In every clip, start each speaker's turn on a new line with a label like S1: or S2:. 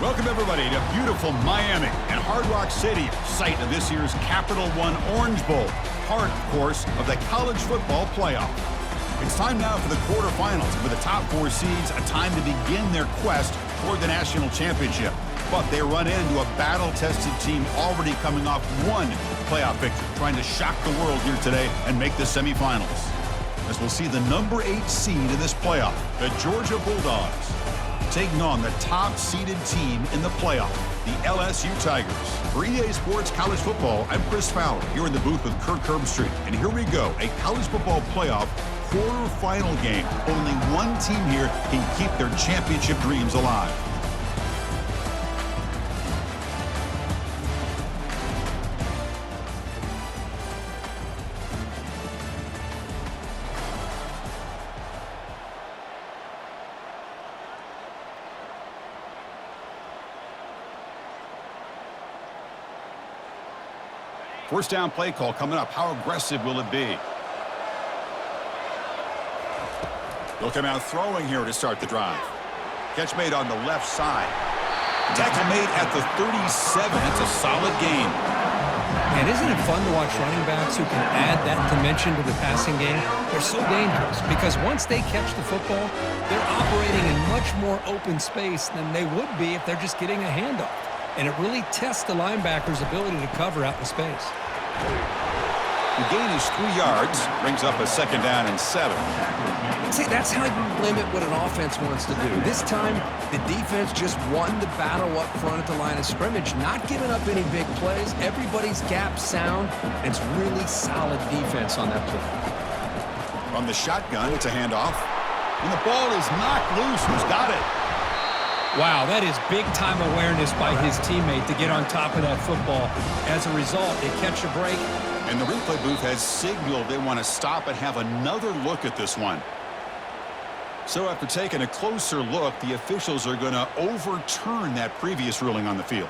S1: Welcome, everybody, to beautiful Miami and Hard Rock Stadium, site of this year's Capital One Orange Bowl, part, of course, of the college football playoff. It's time now for the quarterfinals, and for the top four seeds, a time to begin their quest toward the national championship. But they run into a battle-tested team already coming off one playoff victory, trying to shock the world here today and make the semifinals. As we'll see the number 8 seed in this playoff, the Georgia Bulldogs, taking on the top-seeded team in the playoff, the LSU Tigers. For EA Sports College Football, I'm Chris Fowler, here in the booth with Kirk Herbstreit. And here we go, a college football playoff quarterfinal game. Only one team here can keep their championship dreams alive. First down play call coming up. How aggressive will it be? They'll come out throwing here to start the drive. Catch made on the left side. Tackle made at the 37. It's a solid gain.
S2: And isn't it fun to watch running backs who can add that dimension to the passing game? They're so dangerous because once they catch the football, they're operating in much more open space than they would be if they're just getting a handoff. And it really tests the linebacker's ability to cover out in space.
S1: The gain is 3 yards, brings up a second down and 7.
S2: See, that's how you limit what an offense wants to do. This time, the defense just won the battle up front at the line of scrimmage, not giving up any big plays. Everybody's gap sound, and it's really solid defense on that play.
S1: From the shotgun, it's a handoff. And the ball is knocked loose. Who's got it?
S2: Wow, that is big-time awareness by his teammate to get on top of that football. As a result, they catch a break.
S1: And the replay booth has signaled they want to stop and have another look at this one. So after taking a closer look, the officials are going to overturn that previous ruling on the field.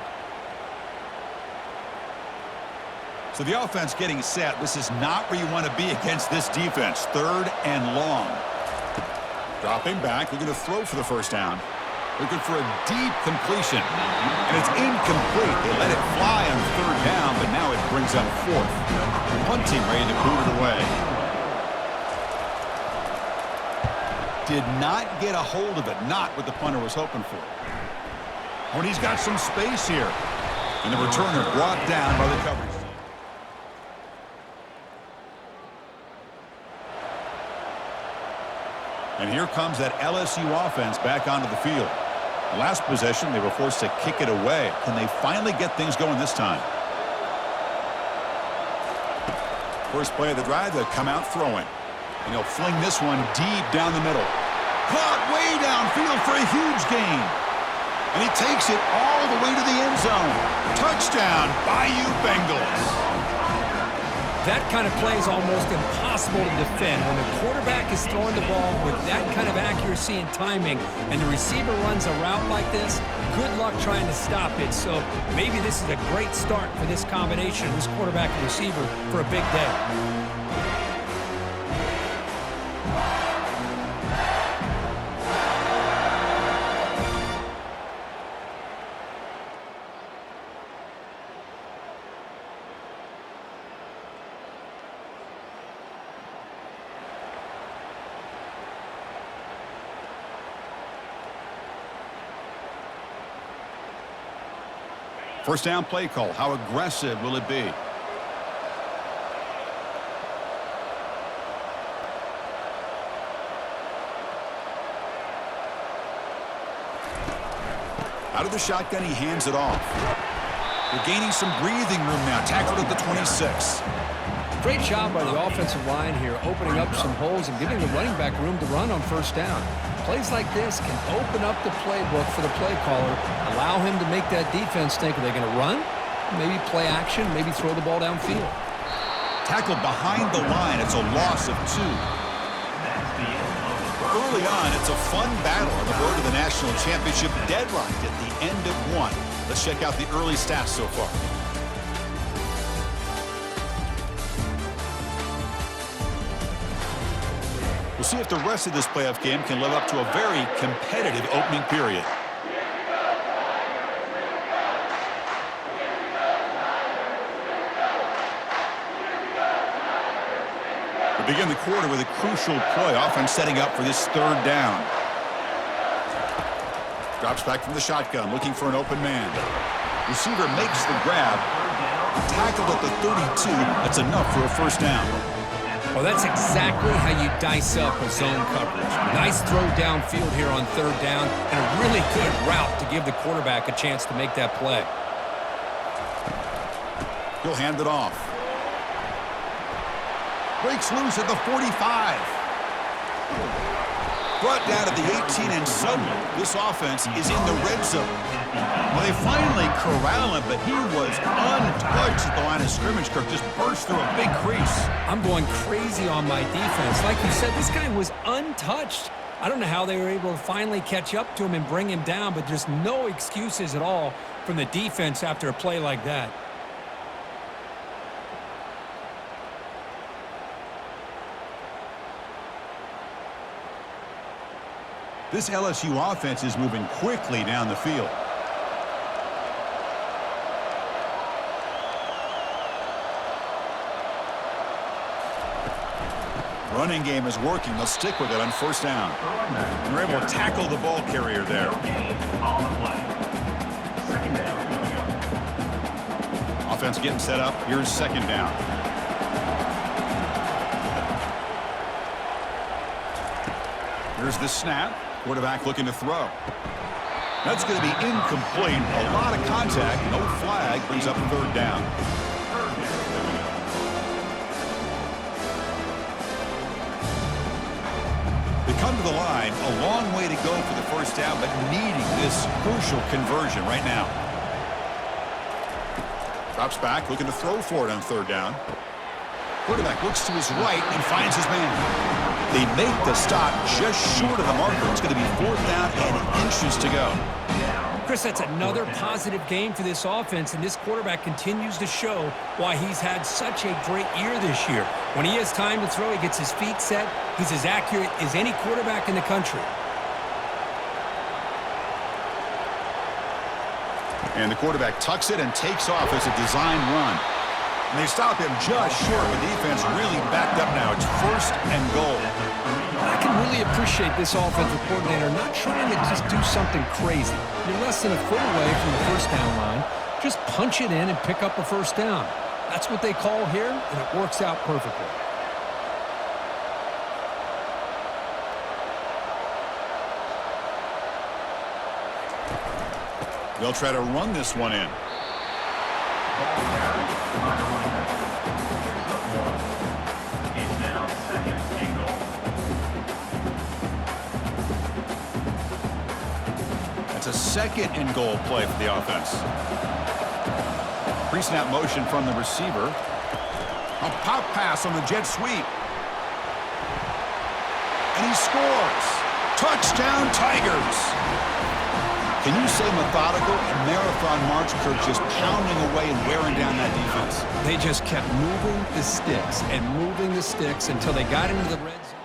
S1: So the offense getting set. This is not where you want to be against this defense. 3rd and long. Dropping back, looking to throw for the first down. Looking for a deep completion. And it's incomplete. They let it fly on 3rd down, but now it brings up 4th. Punting ready to boot it away. Did not get a hold of it. Not what the punter was hoping for. Oh, and he's got some space here. And the returner brought down by the coverage. And here comes that LSU offense back onto the field. Last possession, they were forced to kick it away. Can they finally get things going this time? First play of the drive, they'll come out throwing. And he'll fling this one deep down the middle. Caught way downfield for a huge gain. And he takes it all the way to the end zone. Touchdown, Bayou Bengals.
S2: That kind of play is almost impossible to defend. When the quarterback is throwing the ball with that kind of accuracy and timing, and the receiver runs a route like this, good luck trying to stop it. So maybe this is a great start for this combination, this quarterback and receiver, for a big day.
S1: First down play call. How aggressive will it be? Out of the shotgun, he hands it off. They're gaining some breathing room now. Tackled at the 26.
S2: Great job by the offensive line here, opening up some holes and giving the running back room to run on first down. Plays like this can open up the playbook for the play caller, allow him to make that defense think, are they going to run? Maybe play action, maybe throw the ball downfield.
S1: Tackled behind the line. It's a loss of 2. Early on, it's a fun battle on the road to the national championship, deadlocked at the end of 1. Let's check out the early stats so far. We'll see if the rest of this playoff game can live up to a very competitive opening period. We begin the quarter with a crucial play. Offense setting up for this third down. Drops back from the shotgun, looking for an open man. Receiver makes the grab. Tackled at the 32. That's enough for a first down.
S2: Well, that's exactly how you dice up a zone coverage. Nice throw downfield here on third down, and a really good route to give the quarterback a chance to make that play.
S1: He'll hand it off. Breaks loose at the 45. Brought down at the 18, and suddenly this offense is in the red zone. Well, they finally corral him, but he was untouched at the line of scrimmage. Kirk just burst through a big crease.
S2: I'm going crazy on my defense. Like you said, this guy was untouched. I don't know how they were able to finally catch up to him and bring him down, but there's no excuses at all from the defense after a play like that.
S1: This LSU offense is moving quickly down the field. Running game is working. They'll stick with it on first down. And they're able to tackle the ball carrier there. Offense getting set up. Here's second down. Here's the snap. Quarterback looking to throw. That's going to be incomplete. A lot of contact. No flag. Brings up a third down. They come to the line. A long way to go for the first down, but needing this crucial conversion right now. Drops back, looking to throw for it on third down. Quarterback looks to his right and finds his man. They make the stop just short of the marker. It's going to be fourth down and inches to go.
S2: Chris, that's another positive game for this offense, and this quarterback continues to show why he's had such a great year this year. When he has time to throw, he gets his feet set. He's as accurate as any quarterback in the country.
S1: And the quarterback tucks it and takes off as a design run. And they stop him just short. The defense really backed up now. It's first and goal.
S2: I can really appreciate this offensive coordinator not trying to just do something crazy. You're less than a foot away from the first down line. Just punch it in and pick up a first down. That's what they call here, and it works out perfectly.
S1: They'll try to run this one in. It's a second and goal play for the offense. Pre-snap motion from the receiver. A pop pass on the jet sweep. And he scores. Touchdown, Tigers. Can you say methodical? A marathon march, Kirk, just pounding away and wearing down that defense.
S2: They just kept moving the sticks and moving the sticks until they got into the red zone.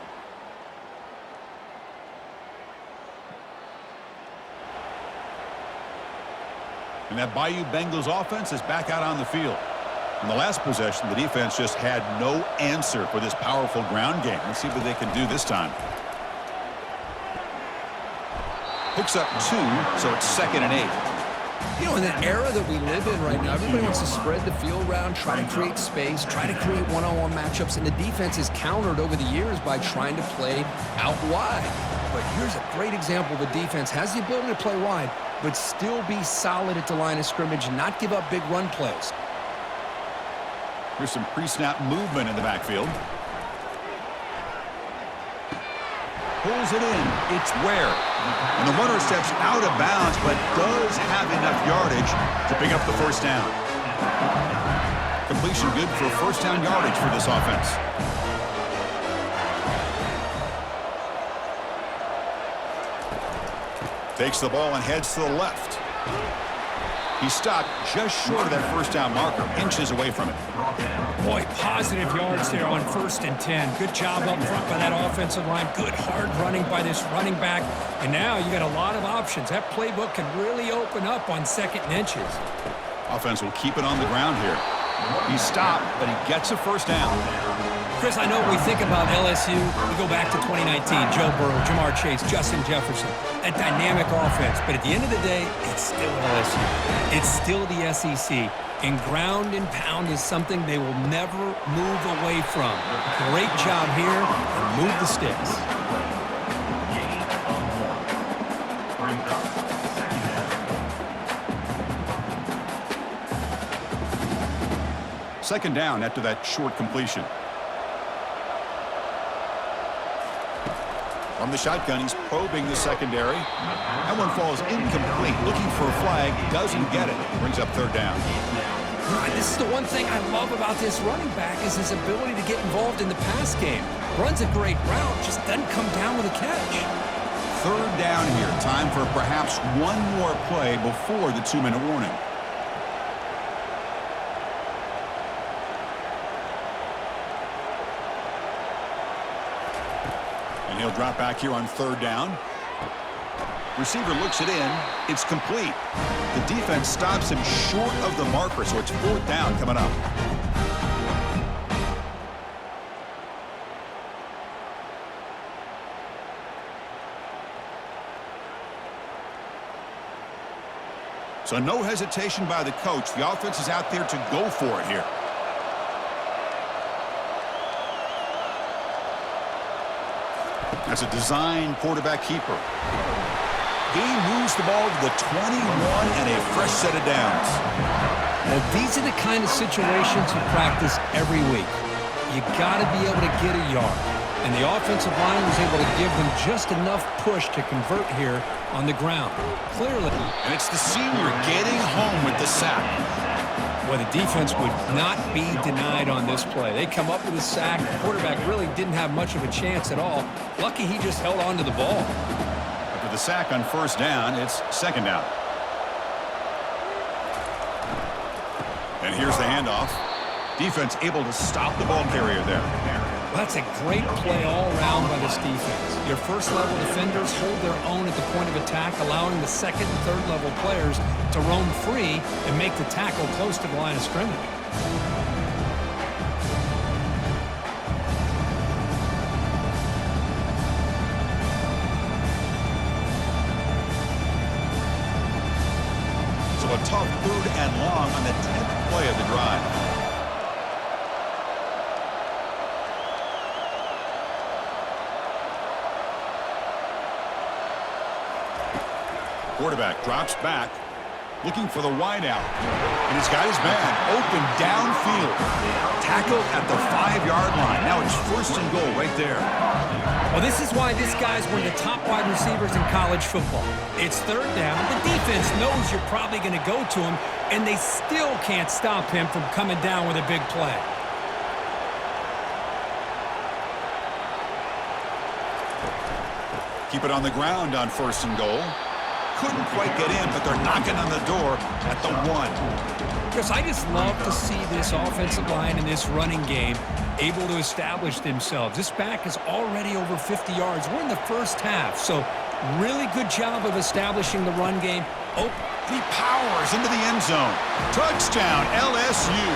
S1: And that Bayou Bengals offense is back out on the field. In the last possession, the defense just had no answer for this powerful ground game. Let's see what they can do this time. Picks up 2, so it's 2nd and 8.
S2: You know, in the era that we live in right now, everybody wants to spread the field around, try to create space, try to create one-on-one matchups, and the defense is countered over the years by trying to play out wide. But here's a great example. The defense has the ability to play wide, but still be solid at the line of scrimmage and not give up big run plays.
S1: Here's some pre-snap movement in the backfield. Pulls it in. It's Ware. And the runner steps out of bounds, but does have enough yardage to pick up the first down. Completion good for first down yardage for this offense. Takes the ball and heads to the left. He stopped just short of that first down marker, inches away from it.
S2: Boy, positive yards there on 1st and 10. Good job up front by that offensive line. Good hard running by this running back. And now you got a lot of options. That playbook can really open up on 2nd and inches.
S1: Offense will keep it on the ground here. He stopped, but he gets a first down.
S2: Chris, I know when we think about LSU, we go back to 2019, Joe Burrow, Jamar Chase, Justin Jefferson, that dynamic offense. But at the end of the day, it's still LSU. It's still the SEC. And ground and pound is something they will never move away from. Great job here, and move the sticks.
S1: Second down after that short completion. From the shotgun, he's probing the secondary. That one falls incomplete. Looking for a flag, doesn't get it. Brings up third down.
S2: This is the one thing I love about this running back is his ability to get involved in the pass game. Runs a great route, just doesn't come down with a catch.
S1: Third down here. Time for perhaps one more play before the 2-minute warning. And he'll drop back here on third down. Receiver looks it in. It's complete. The defense stops him short of the marker, so it's fourth down coming up. So no hesitation by the coach. The offense is out there to go for it here. That's a design quarterback keeper. He moves the ball to the 21 and a fresh set of downs.
S2: Well, these are the kind of situations you practice every week. You got to be able to get a yard. And the offensive line was able to give them just enough push to convert here on the ground. Clearly.
S1: And it's the senior getting home with the sack.
S2: Well, the defense would not be denied on this play. They come up with a sack. The quarterback really didn't have much of a chance at all. Lucky he just held on to the ball.
S1: After the sack on first down, it's second down. And here's the handoff. Defense able to stop the ball carrier there.
S2: Well, that's a great play all around by this defense. Your first-level defenders hold their own at the point of attack, allowing the second and third-level players to roam free and make the tackle close to the line of scrimmage.
S1: So a tough third and long on the 10th play of the drive. Quarterback drops back, looking for the wideout. And he's got his man open downfield. Tackled at the 5-yard line. Now it's first and goal right there.
S2: Well, this is why this guy's one of the top wide receivers in college football. It's third down. The defense knows you're probably going to go to him, and they still can't stop him from coming down with a big play.
S1: Keep it on the ground on first and goal. Couldn't quite get in, but they're knocking on the door at the 1.
S2: Because I just love to see this offensive line and this running game able to establish themselves. This back is already over 50 yards. We're in the first half, so really good job of establishing the run game. Oh,
S1: he powers into the end zone. Touchdown, LSU.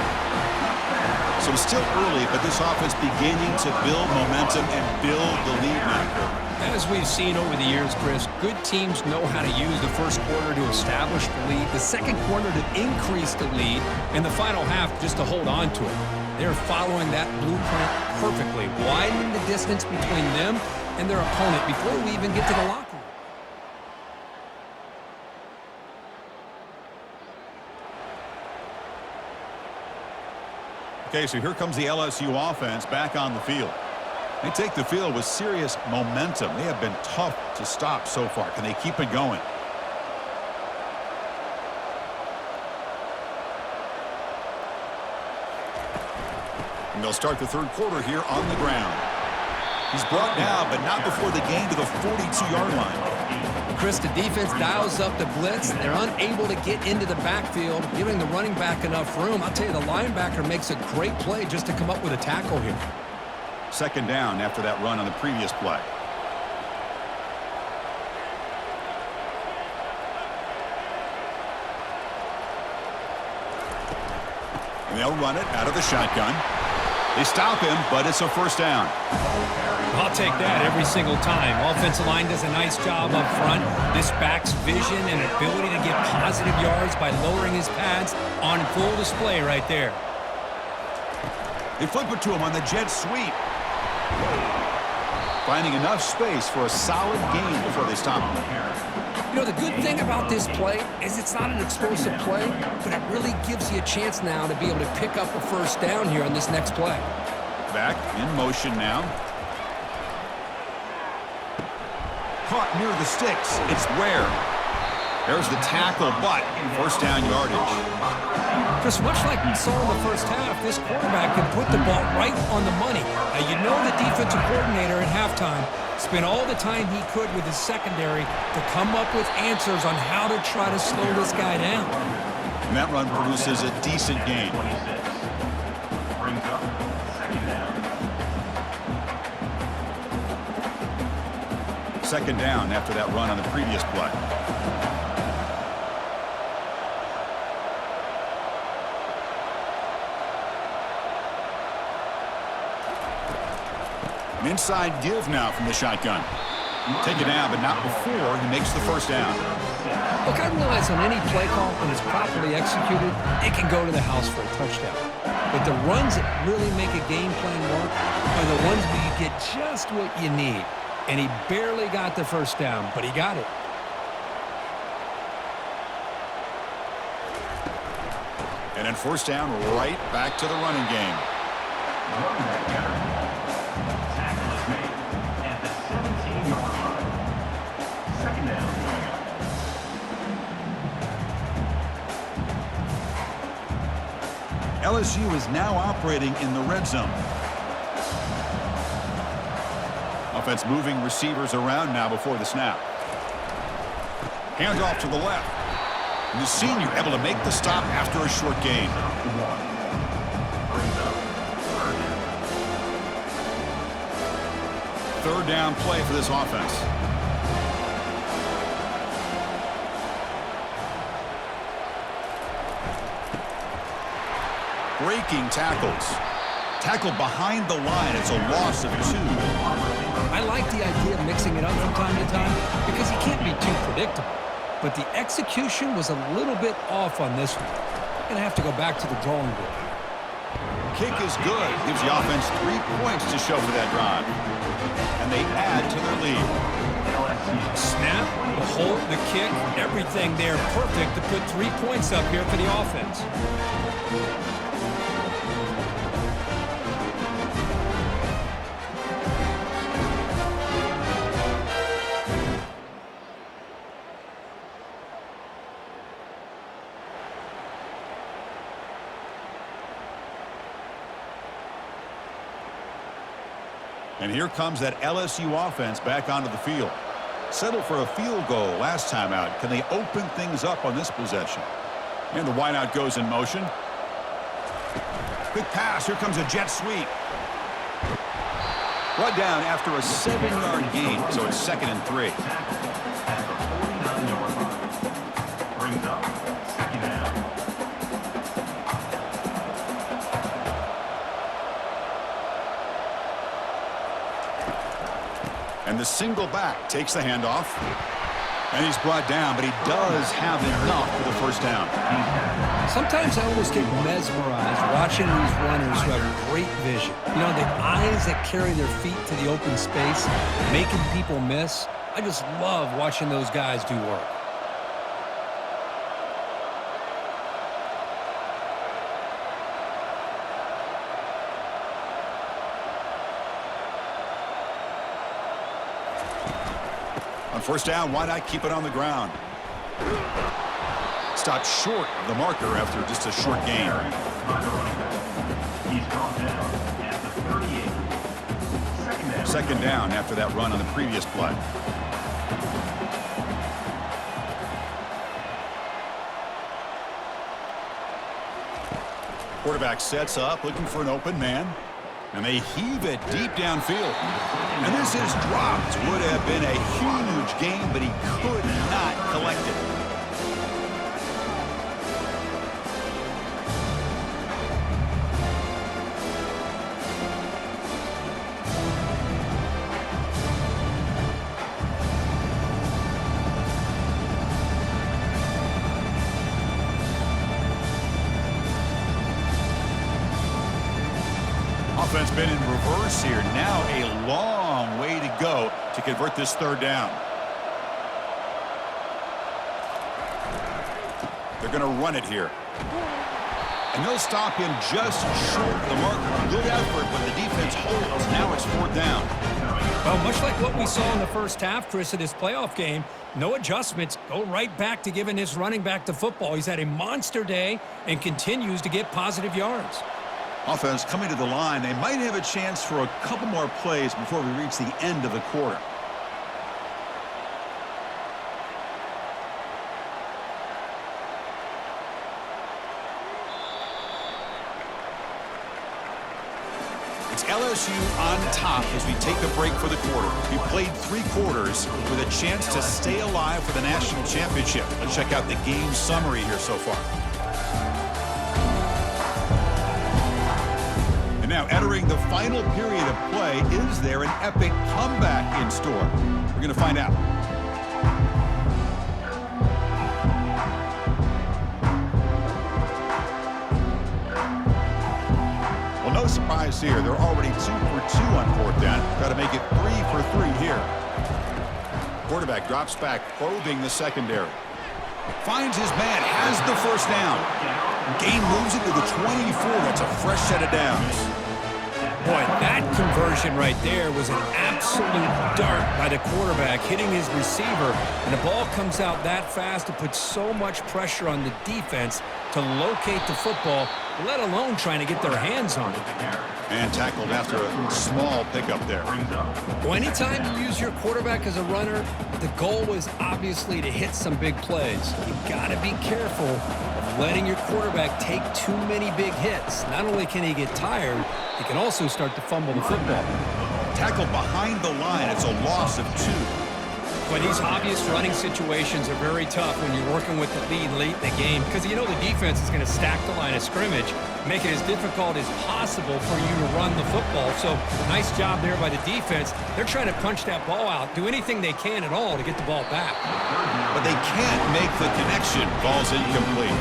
S1: So it's still early, but this offense beginning to build momentum and build the lead now.
S2: As we've seen over the years, Chris, good teams know how to use the first quarter to establish the lead, the second quarter to increase the lead, and the final half just to hold on to it. They're following that blueprint perfectly, widening the distance between them and their opponent before we even get to the locker room.
S1: Okay, so here comes the LSU offense back on the field. They take the field with serious momentum. They have been tough to stop so far. Can they keep it going? And they'll start the third quarter here on the ground. He's brought down, but not before the gain to the 42-yard line.
S2: Chris, the defense dials up the blitz. They're unable to get into the backfield, giving the running back enough room. I'll tell you, the linebacker makes a great play just to come up with a tackle here.
S1: Second down after that run on the previous play. And they'll run it out of the shotgun. They stop him, but it's a first down.
S2: I'll take that every single time. Offensive line does a nice job up front. This back's vision and ability to get positive yards by lowering his pads on full display right there.
S1: They flip it to him on the jet sweep. Finding enough space for a solid gain before they stop him.
S2: You know, the good thing about this play is it's not an explosive play, but it really gives you a chance now to be able to pick up a first down here on this next play.
S1: Back in motion now. Caught near the sticks. It's Ware. There's the tackle, but first down yardage.
S2: Chris, much like we saw in the first half, this quarterback can put the ball right on the money. Now, you know the defensive coordinator at halftime spent all the time he could with his secondary to come up with answers on how to try to slow this guy down.
S1: And that run produces a decent gain. Second down after that run on the previous play. An inside give now from the shotgun. Take it down, but not before he makes the first down.
S2: Look, I realize on any play call, when it's properly executed, it can go to the house for a touchdown. But the runs that really make a game plan work are the ones where you get just what you need. And he barely got the first down, but he got it.
S1: And then first down, right back to the running game. LSU is now operating in the red zone. Offense moving receivers around now before the snap. Handoff to the left. And the senior able to make the stop after a short gain. Third down play for this offense. Breaking tackles. Tackle behind the line. It's a loss of 2.
S2: I like the idea of mixing it up from time to time because he can't be too predictable. But the execution was a little bit off on this one. Going to have to go back to the drawing board.
S1: Kick is good. Gives the offense 3 points to show for that drive. And they add to their lead.
S2: Snap, the hold, the kick, everything there perfect to put 3 points up here for the offense.
S1: And here comes that LSU offense back onto the field. Settled for a field goal last time out. Can they open things up on this possession? And the wideout goes in motion. Quick pass. Here comes a jet sweep. Brought down after a 7-yard gain, so it's 2nd and 3. And the single back takes the handoff. And he's brought down, but he does have enough for the first down.
S2: Sometimes I almost get mesmerized watching these runners who have great vision. You know, the eyes that carry their feet to the open space, making people miss. I just love watching those guys do work. On first down, why not keep it on the ground? Stopped short of the marker after just a short gain. Second down after that run on the previous play. Quarterback sets up, looking for an open man. And they heave it deep downfield. And this is dropped. Would have been a huge gain, but he could not collect it.
S1: Offense been in reverse here. Now a long way to go to convert this third down. They're going to run it here. And they'll stop him just short of the marker. Good effort, but the defense holds. Now it's fourth down.
S2: Well, much like what we saw in the first half, Chris, of this playoff game, no adjustments. Go right back to giving his running back the football. He's had a monster day and continues to get positive yards.
S1: Offense coming to the line. They might have a chance for a couple more plays before we reach the end of the quarter. It's LSU on top as we take a break for the quarter. We played 3 quarters with a chance to stay alive for the national championship. Let's check out the game summary here so far. And now entering the final period of play, is there an epic comeback in store? We're going to find out. No surprise here. They're already 2 for 2 on fourth down. Got to make it 3 for 3 here. Quarterback drops back, probing the secondary. Finds his man, has the first down. Gain moves it to the 24. That's a fresh set of downs.
S2: Boy, that conversion right there was an absolute dart by the quarterback, hitting his receiver, and the ball comes out that fast to put so much pressure on the defense to locate the football, let alone trying to get their hands on it.
S1: And tackled after a small pickup there.
S2: Well, anytime you use your quarterback as a runner, the goal is obviously to hit some big plays. You got to be careful of letting your quarterback take too many big hits. Not only can he get tired, he can also start to fumble the football.
S1: Tackled behind the line. It's a loss of 2.
S2: But these obvious running situations are very tough when you're working with the lead late in the game because you know the defense is going to stack the line of scrimmage, make it as difficult as possible for you to run the football. So nice job there by the defense. They're trying to punch that ball out, do anything they can at all to get the ball back.
S1: But they can't make the connection. Ball's incomplete.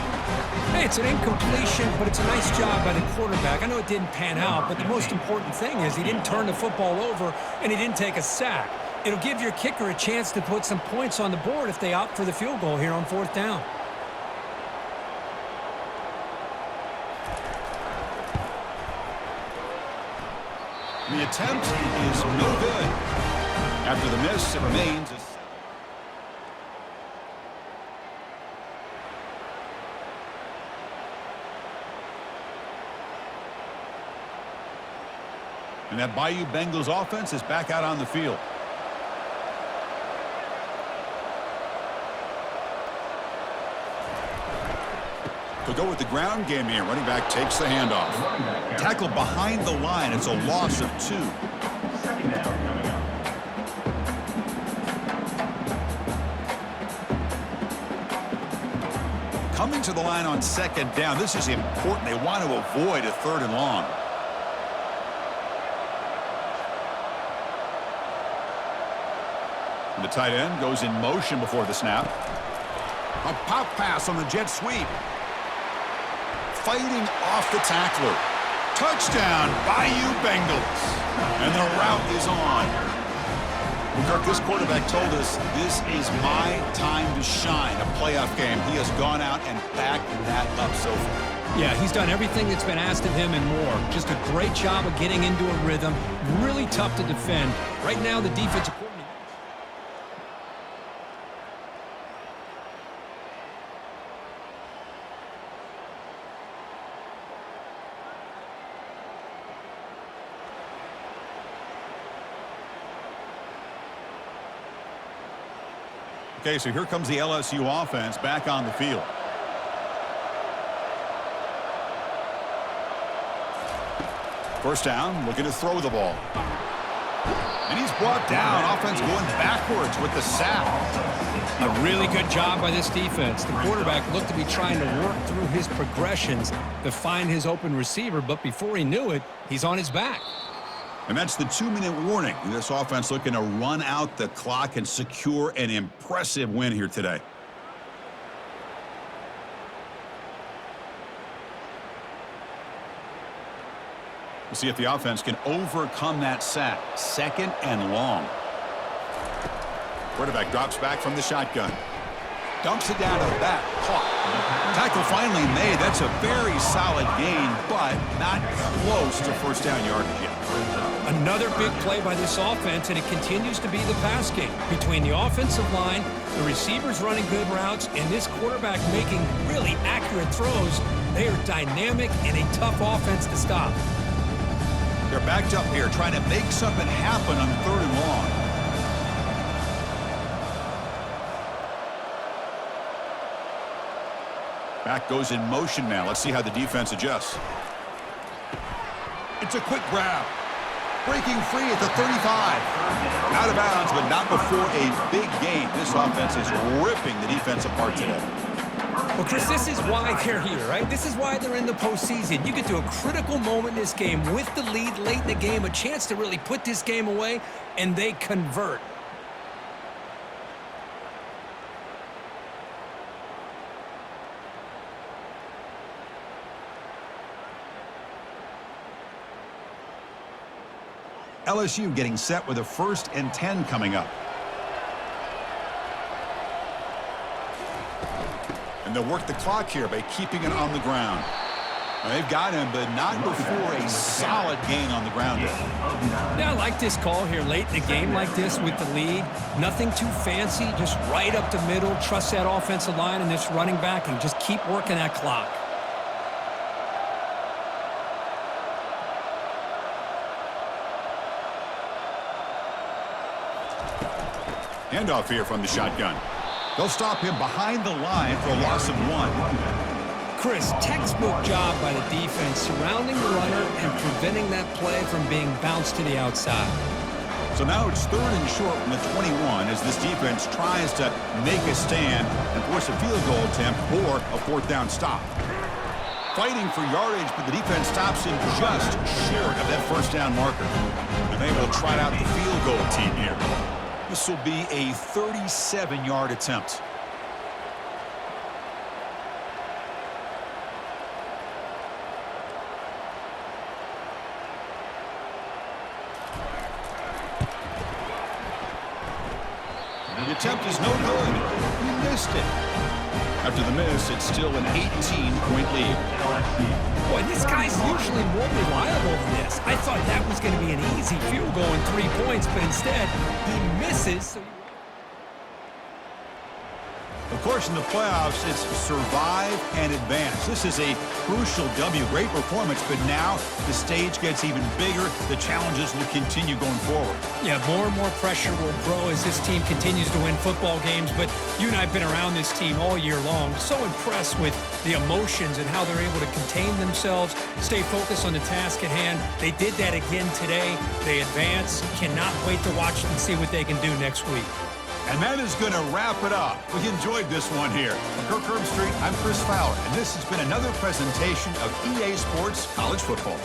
S2: Hey, it's an incompletion, but it's a nice job by the quarterback. I know it didn't pan out, but the most important thing is he didn't turn the football over and he didn't take a sack. It'll give your kicker a chance to put some points on the board if they opt for the field goal here on fourth down.
S1: The attempt is no good. After the miss, it remains a... And that Bayou Bengals offense is back out on the field. They'll go with the ground game here. Running back takes the handoff. Tackled behind the line. It's a loss of 2. Coming to the line on second down. This is important. They want to avoid a 3rd and long. And the tight end goes in motion before the snap. A pop pass on the jet sweep. Fighting off the tackler. Touchdown, Bayou Bengals. And the route is on. Well, Kirk, this quarterback told us this is my time to shine, a playoff game. He has gone out and backed that up so far.
S2: Yeah, he's done everything that's been asked of him and more. Just a great job of getting into a rhythm. Really tough to defend. Right now, the defensive coordinator.
S1: Okay, so here comes the LSU offense back on the field. First down, looking to throw the ball. And he's brought down. Offense going backwards with the sack.
S2: A really good job by this defense. The quarterback looked to be trying to work through his progressions to find his open receiver, but before he knew it, he's on his back.
S1: And that's the 2-minute warning. This offense looking to run out the clock and secure an impressive win here today. We'll see if the offense can overcome that sack. 2nd and long. Quarterback drops back from the shotgun. Dumps it down to the back. Caught. Tackle finally made. That's a very solid gain, but not close to first down yardage yet.
S2: Another big play by this offense, and it continues to be the pass game. Between the offensive line, the receivers running good routes, and this quarterback making really accurate throws, they are dynamic and a tough offense to stop.
S1: They're backed up here trying to make something happen on 3rd and long. Back goes in motion now. Let's see how the defense adjusts. It's a quick grab. Breaking free at the 35. Out of bounds, but not before a big gain. This offense is ripping the defense apart today.
S2: Well, Chris, this is why they're here, right? This is why they're in the postseason. You get to a critical moment in this game with the lead late in the game, a chance to really put this game away, and they convert.
S1: LSU getting set with a 1st and 10 coming up. And they'll work the clock here by keeping it on the ground. Well, they've got him, but not before a solid gain on the ground.
S2: Yeah, I like this call here late in the game like this with the lead. Nothing too fancy, just right up the middle. Trust that offensive line and this running back and just keep working that clock.
S1: Handoff here from the shotgun. They'll stop him behind the line for a loss of 1.
S2: Chris, textbook job by the defense surrounding the runner and preventing that play from being bounced to the outside.
S1: So now it's 3rd and short from the 21 as this defense tries to make a stand and force a field goal attempt or a 4th down stop. Fighting for yardage, but the defense stops him just short of that first down marker. And they will trot out the field goal team here. This will be a 37-yard attempt. The attempt is no good. He missed it. After the miss, it's still an 18-point lead.
S2: Boy, this guy's usually more reliable than this. I thought that was going to be an easy field goal and 3 points, but instead, he misses.
S1: Of course, in the playoffs, it's survive and advance. This is a crucial W. Great performance, but now the stage gets even bigger. The challenges will continue going forward.
S2: Yeah, more and more pressure will grow as this team continues to win football games, but you and I have been around this team all year long. So impressed with the emotions and how they're able to contain themselves, stay focused on the task at hand. They did that again today. They advance. Cannot wait to watch and see what they can do next week.
S1: And that is going to wrap it up. We enjoyed this one here. From Kirk Street, I'm Chris Fowler, and this has been another presentation of EA Sports College Football.